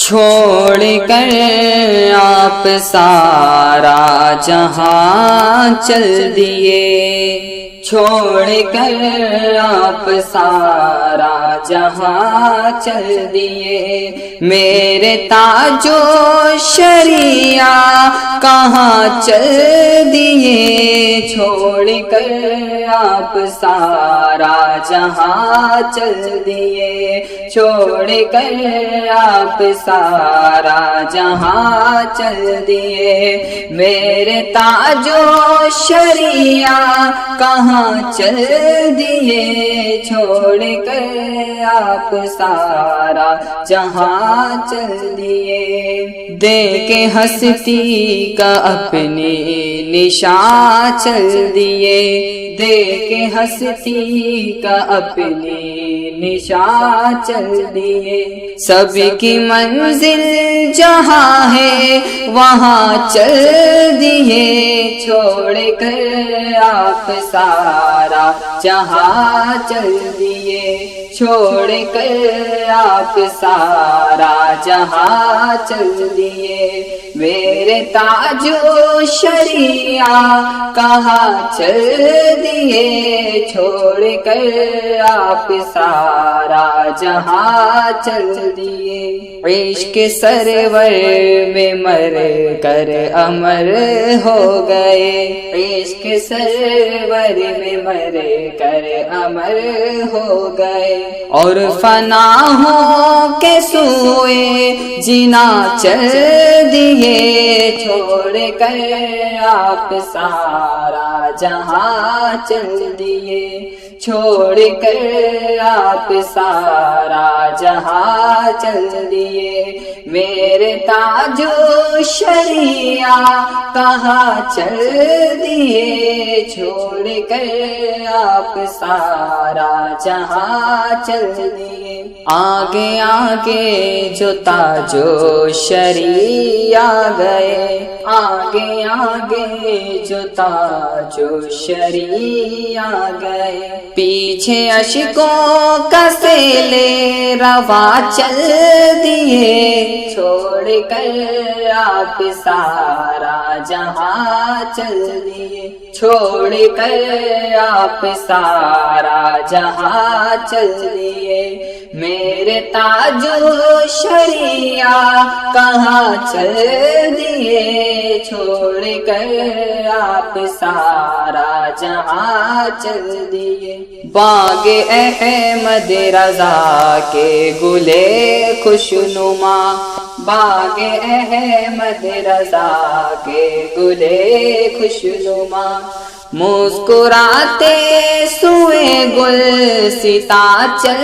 چھوڑ کر آپ سارا جہاں چل دیے، چھوڑ کر آپ سارا جہاں چل دیے، میرے تاج و شریعہ کہاں چل دیے، چھوڑ کر آپ سارا جہاں چل دیے، چھوڑ کر آپ سارا جہاں چل دیے، میرے تاج و شریعہ کہاں چل دیے، چھوڑ کر آپ سارا جہاں چل دیے، دیکھ ہستی کا اپنی نشان چل دیے، دیکھ ہستی کا اپنی نشان چل دیے، سب کی منزل جہاں ہے وہاں چل دیے، چھوڑ کر آپ سارا جہاں چل دیے، چھوڑ کر آپ سارا جہاں چل دیے، میرے تاج و شریعہ کہاں چل دیے، چھوڑ کر آپ سارا جہاں چل دیے، عشق سرور میں مر کر امر ہو گئے، عشق سرور میں مر کر امر ہو گئے، اور فنا ہو کے سوئے جنا چل دیے، چھوڑ کر آپ سارا جہاں چل دیے، چھوڑ کر آپ سارا جہاں چل دیے، میرے تاج و شریعہ کہاں چل دیے، چھوڑ کر آپ سارا جہاں چل دیے، آگے آگے جو تاج و شریعہ گئے، آگے آگے جو تاج و شریعہ گئے، پیچھے اشکوں کا سیلے رواں چل دیے، چھوڑ کر آپ سارا جہاں چل دیے، چھوڑ کر آپ سارا جہاں چل دیے، میرے تاج و شریعہ کہاں چل دیے، چھوڑ کر آپ سارا جہاں چل دیے، باغ احمد رضا کے گلے خوشنما، باغ احمد رضا کے گلے خوشنما، مسکراتے سوئے گلستاں چل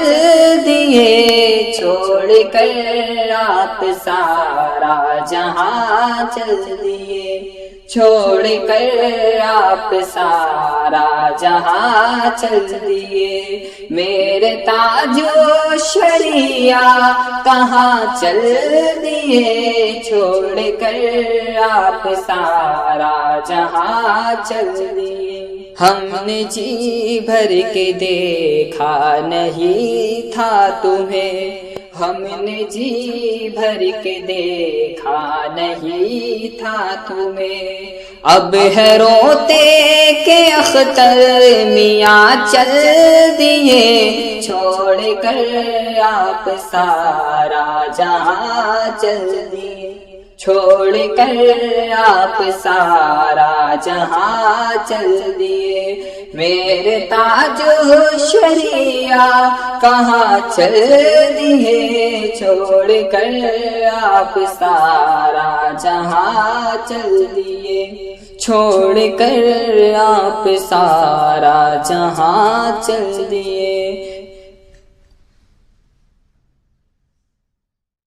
دیے، چھوڑ کر آپ سارا جہاں چل دیے، چھوڑ کر آپ سارا جہاں چل دیے، میرے تاج و شریعہ کہاں چل دیے، چھوڑ کر آپ سارا جہاں چل دیے، ہم نے جی بھر کے دیکھا نہیں تھا تمہیں، ہم نے جی بھر کے دیکھا نہیں تھا تمہیں، اب ہے روتے کہ اختر میاں چل دیے، چھوڑ کر آپ سارا جہاں چل دیے، چھوڑ کر آپ سارا جہاں چل دیے، میرے تاج و شریعہ کہاں چل دیے، چھوڑ کر آپ سارا جہاں چل دیے، چھوڑ کر آپ سارا جہاں چل دیے۔